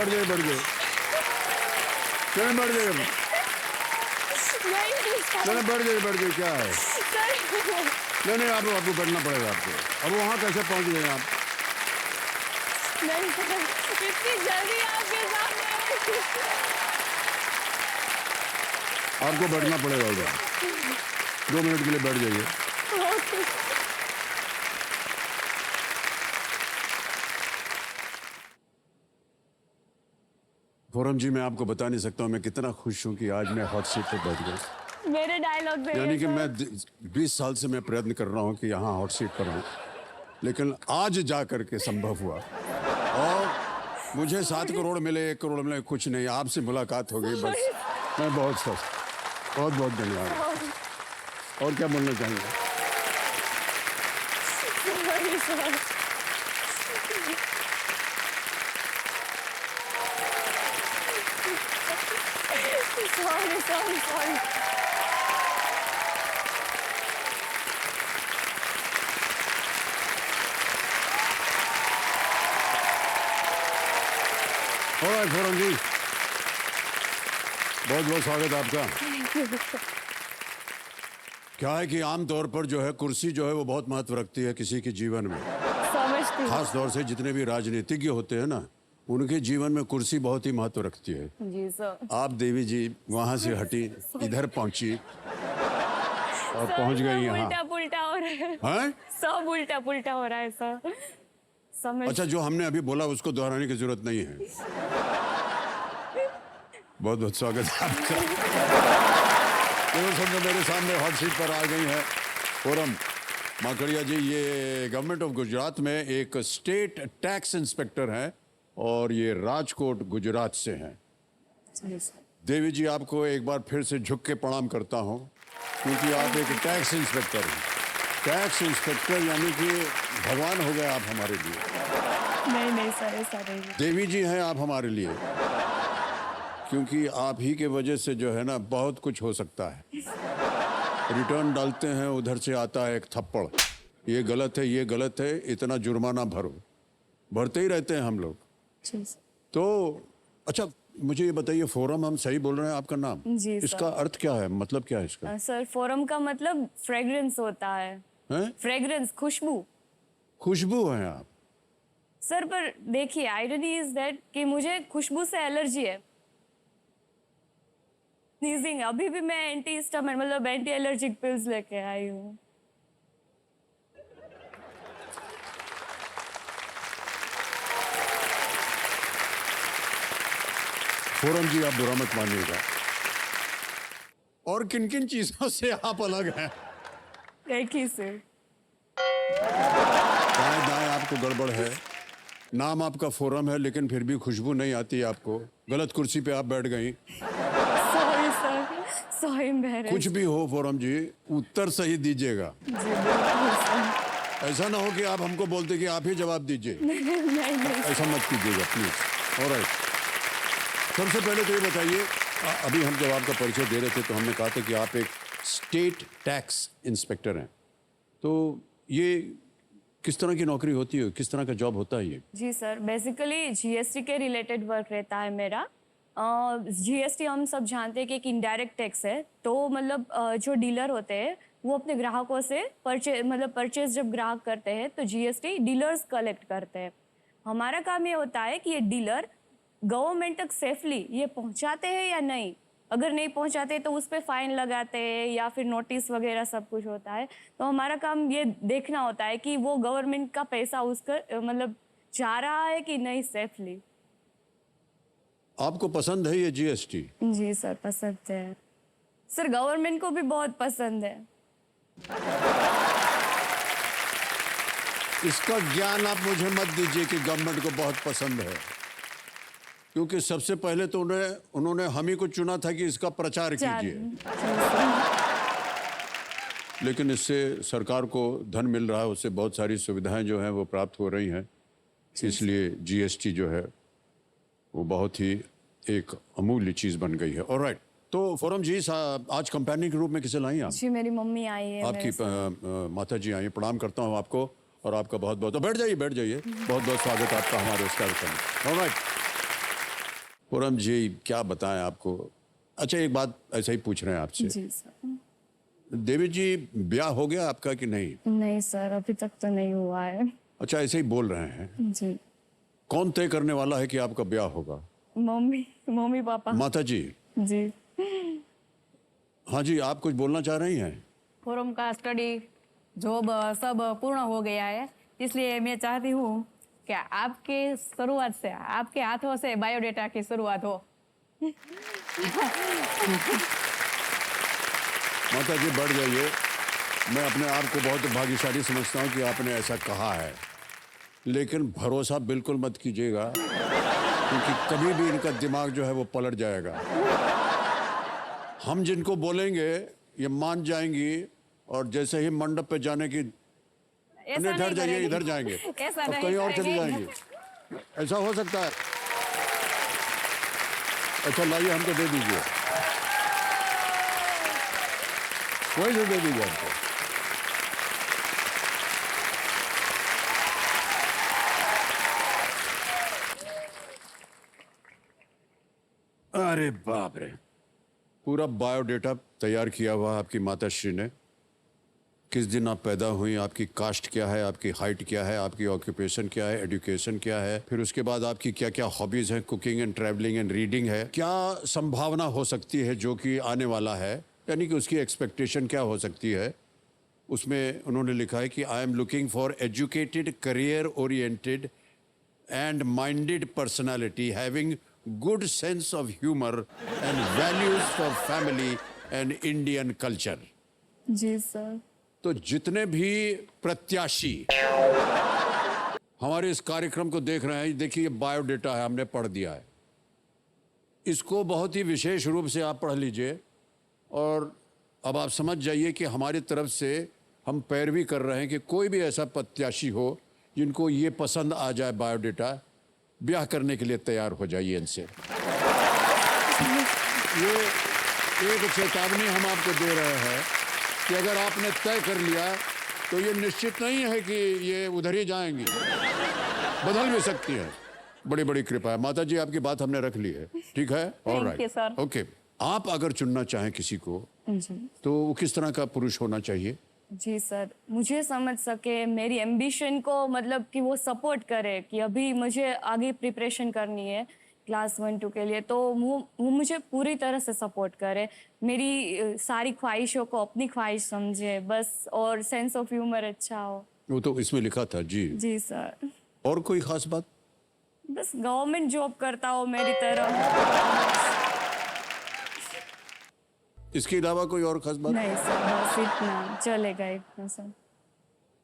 बढ़ जाइए बढ़ जाइए, चलिए बढ़ जाइए, चलिए बढ़ जाइए, क्या है? नहीं नहीं, आपको बढ़ना पड़ेगा आपको। अब वहाँ कैसे पहुँच गए आप? नहीं सर, इतनी जल्दी आपके सामने आपको बैठना पड़ेगा उधर, 2 मिनट के लिए बैठ जाइए। फोरम जी, मैं आपको बता नहीं सकता हूँ मैं कितना खुश हूँ कि आज मैं हॉट सीट पर बैठ गया। मेरे डायलॉग पे यानी कि मैं 20 साल से मैं प्रयत्न कर रहा हूँ कि यहाँ हॉट सीट पर हूँ, लेकिन आज जा करके संभव हुआ। और मुझे 7 करोड़ मिले, 1 करोड़ मिले, कुछ नहीं, आपसे मुलाकात हो गई बस। मैं बहुत खुश, बहुत बहुत धन्यवाद। और क्या बोलना चाहेंगे? सॉरी। ऑलराइट फोरम जी, बहुत बहुत स्वागत आपका। क्या है कि आमतौर पर जो है कुर्सी जो है वो बहुत महत्व रखती है किसी के जीवन में। समझती हूँ। खास तौर से जितने भी राजनीतिज्ञ होते हैं ना, उनके जीवन में कुर्सी बहुत ही महत्व रखती है। जी सर। आप देवी जी वहां से हटी, इधर पहुंची और पहुंच गई यहाँ। उल्टा पुल्टा हो रहा है। हैं? सब उल्टा पुल्टा हो रहा है सर। समझ। अच्छा, जो हमने अभी बोला उसको दोहराने की जरूरत नहीं है। बहुत बहुत स्वागत है आपका। तो मेरे सामने हॉट सीट पर आ गई है फोरम माकड़िया जी। ये गवर्नमेंट ऑफ गुजरात में एक स्टेट टैक्स इंस्पेक्टर हैं और ये राजकोट गुजरात से हैं। देवी जी, आपको एक बार फिर से झुक के प्रणाम करता हूं क्योंकि आप एक टैक्स इंस्पेक्टर हैं। टैक्स इंस्पेक्टर यानी कि भगवान हो गए आप हमारे लिए। नहीं सर, ऐसा नहीं। देवी जी हैं आप हमारे लिए, क्योंकि आप ही के वजह से जो है ना बहुत कुछ हो सकता है। रिटर्न डालते हैं, उधर से आता है एक थप्पड़, ये गलत है, ये गलत है, इतना जुर्माना भरो, भरते ही रहते हैं हम लोग। तो अच्छा, मुझे ये बताइए, फोरम हम सही बोल रहे हैं आपका नाम? जी सर। इसका अर्थ क्या है, मतलब क्या है इसका? सर, फोरम का मतलब फ्रेग्रेंस होता है। हैं? फ्रेग्रेंस, खुशबू। खुशबू हैं आप? सर पर देखिए, आयरनी इज दैट कि मुझे खुशबू से एलर्जी है। स्नीजिंग, अभी भी मैं एंटी हिस्टामिन मतलब एंटी एलर्जिक पिल्स लेके आई हूँ। फोरम जी, आप बुरा मत मानिएगा। और किन किन चीजों से आप अलग हैं? एक ही से। दाएं दाएं आपको गड़बड़ है। नाम आपका फोरम है लेकिन फिर भी खुशबू नहीं आती आपको। गलत कुर्सी पे आप बैठ गई। सॉरी सर, सॉरी मेरे। कुछ भी हो फोरम जी, उत्तर सही दीजिएगा। जी बिल्कुल सर। ऐसा ना हो कि आप हमको बोलते कि आप ही जवाब दीजिए। नहीं। ऐसा मत कीजिएगा प्लीज। ऑलराइट, सबसे पहले तो ये बताइए, अभी हम जब आपका परिचय दे रहे थे तो हमने कहा था कि आप एक स्टेट टैक्स इंस्पेक्टर हैं। तो ये किस तरह की नौकरी होती है, किस तरह का जॉब होता है ये? जी सर, बेसिकली जीएसटी के रिलेटेड वर्क रहता है मेरा। जीएसटी हम सब जानते हैं कि एक इनडायरेक्ट टैक्स है। तो मतलब जो डीलर होते हैं वो अपने ग्राहकों से परचेज जब ग्राहक करते हैं तो जीएसटी डीलर्स कलेक्ट करते हैं। हमारा काम ये होता है कि ये डीलर गवर्नमेंट तक सेफली ये पहुंचाते हैं या नहीं। अगर नहीं पहुंचाते तो उस पर फाइन लगाते हैं या फिर नोटिस वगैरह सब कुछ होता है। तो हमारा काम ये देखना होता है कि वो गवर्नमेंट का पैसा उसका मतलब जा रहा है कि नहीं सेफली। आपको पसंद है ये जीएसटी? जी सर, पसंद है सर, गवर्नमेंट को भी बहुत पसंद है। इसका ज्ञान आप मुझे मत दीजिए कि गवर्नमेंट को बहुत पसंद है, क्योंकि सबसे पहले तो उन्होंने हम ही को चुना था कि इसका प्रचार कीजिए। लेकिन इससे सरकार को धन मिल रहा है, उससे बहुत सारी सुविधाएं जो हैं वो प्राप्त हो रही हैं। इसलिए जीएसटी जो है वो बहुत ही एक अमूल्य चीज बन गई है। ऑलराइट, तो फोरम जी, आज कंपेनियन के रूप में किसे लाई आप? जी, मेरी मम्मी आई है। आपकी माता जी आई हैं। प्रणाम करता हूँ आपको और आपका बहुत बहुत, बैठ जाइए बहुत बहुत स्वागत आपका हमारे इस कार्यक्रम में। ऑलराइट, पूरम जी क्या बताएं आपको। अच्छा एक बात ऐसा ही पूछ रहे हैं आपसे, जी सर। देवी जी ब्याह हो गया आपका कि नहीं? नहीं सर, अभी तक तो नहीं हुआ है। अच्छा ऐसे ही बोल रहे हैं। जी। कौन तय करने वाला है कि आपका ब्याह होगा? Mummy mummy papa. माता जी। जी। हाँ जी, आप कुछ बोलना चाह रही हैं? फोरम का स्टडी जॉब सब पूर्ण हो गया है, इसलिए मैं चाहती हूँ कि आपके शुरुआत से, आपके हाथों से बायोडेटा की शुरुआत हो। माता जी बढ़ जाइए। मैं अपने आप को बहुत भाग्यशाली समझता हूँ कि आपने ऐसा कहा है, लेकिन भरोसा बिल्कुल मत कीजिएगा, क्योंकि कभी भी इनका दिमाग जो है वो पलट जाएगा। हम जिनको बोलेंगे ये मान जाएंगी, और जैसे ही मंडप पे जाने की ऐसा नहीं, ठहर नहीं जाइए, करेगी। इधर जाएंगे ऐसा और नहीं कहीं और चली करेगी। जाएंगी। ऐसा हो सकता है? अच्छा लाइए, हमको दे दीजिए, वही से दे दीजिए हमको। अरे बाप रे, पूरा बायोडेटा तैयार किया हुआ आपकी माताश्री ने। किस दिन आप पैदा हुई, आपकी कास्ट क्या है, आपकी हाइट क्या है, आपकी ऑक्यूपेशन क्या है, एजुकेशन क्या है, फिर उसके बाद आपकी क्या क्या हॉबीज हैं, cooking and travelling and reading है, क्या संभावना हो सकती है जो कि आने वाला है, यानी कि उसकी एक्सपेक्टेशन क्या हो सकती है। उसमें उन्होंने लिखा है कि I am looking for educated, career oriented and minded personality having good sense of humor and values for family and Indian culture। जी सर। तो जितने भी प्रत्याशी हमारे इस कार्यक्रम को देख रहे हैं, देखिए ये बायोडेटा है, हमने पढ़ दिया है, इसको बहुत ही विशेष रूप से आप पढ़ लीजिए, और अब आप समझ जाइए कि हमारी तरफ से हम पैरवी कर रहे हैं कि कोई भी ऐसा प्रत्याशी हो जिनको ये पसंद आ जाए बायोडेटा, ब्याह करने के लिए तैयार हो जाइए इनसे। ये एक चेतावनी हम आपको दे रहे हैं कि अगर आपने तय कर लिया तो ये निश्चित नहीं है कि ये उधर ही जाएंगी, बदल भी सकती है। बड़ी बड़ी कृपा है। माता जी आपकी बात हमने रख ली है, ठीक है? Thank you, sir. ओके, आप अगर चुनना चाहें किसी को जी। तो वो किस तरह का पुरुष होना चाहिए? जी सर, मुझे समझ सके, मेरी एम्बिशन को, मतलब कि वो सपोर्ट करे कि अभी मुझे आगे प्रिपरेशन करनी है क्लास 1-2 के लिए, तो वो मुझे पूरी तरह से सपोर्ट करे, मेरी सारी ख्वाहिशों को अपनी ख्वाहिश समझे बस, और सेंस ऑफ ह्यूमर अच्छा हो। वो तो इसमें लिखा था जी। जी सर। और कोई खास बात? बस गवर्नमेंट जॉब करता हो मेरी तरह। इसके अलावा कोई और खास बात? नहीं सर, बस इतना चलेगा, इतना सर।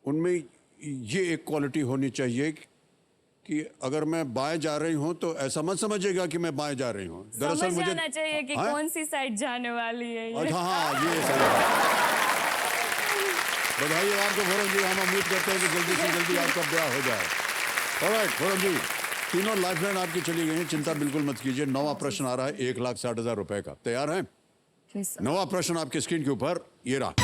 उनमें ये एक क्वालिटी होनी चाहिए कि अगर मैं बाएं जा रही हूं तो ऐसा मत समझिएगा कि मैं बाएं जा रही हूं, समझ जाना चाहिए कि हाँ? कौन सी साइड जाने वाली है ये। अच्छा हाँ, ये सही है। बधाई हो आपको फोरम जी, हम उम्मीद करते हैं कि जल्दी से जल्दी आपका ब्याह हो जाए। ऑलराइट फोरम जी, तीनों लाइफलाइन आपकी चली गई हैं, चिंता बिल्कुल मत कीजिए। 9वां प्रश्न आ रहा है 1,60,000 रुपए का। तैयार हैं? जी सर। 9वां प्रश्न आपके स्क्रीन के ऊपर ये रहा।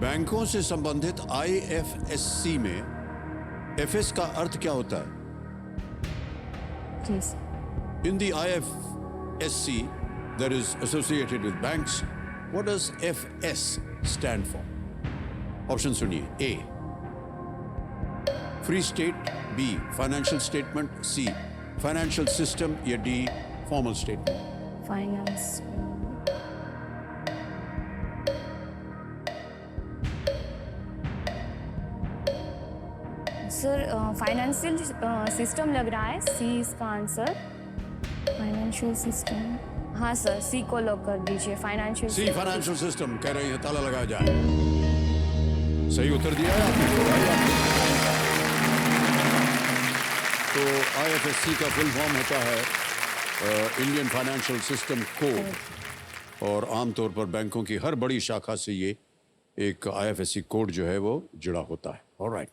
बैंकों से संबंधित IFSC में FS का अर्थ क्या होता है? जी sir. In the IFSC that is associated with banks, what does FS stand for? Option सुनिए। A free state, B financial statement, C financial system, या D formal statement. Finance. Sir financial system लग रहा है, सी इसका answer. Financial system, हाँ sir, सी को lock कर दीजिए। फाइनेंशियल C फाइनेंशियल सिस्टम कह रही है, ताला लगाया जाए। सही उत्तर दिया है आपने। तो IFSC का फुल फॉर्म होता है इंडियन फाइनेंशियल सिस्टम कोड, और आमतौर पर बैंकों की हर बड़ी शाखा से ये एक IFSC कोड जो है वो जुड़ा होता है। ऑलराइट।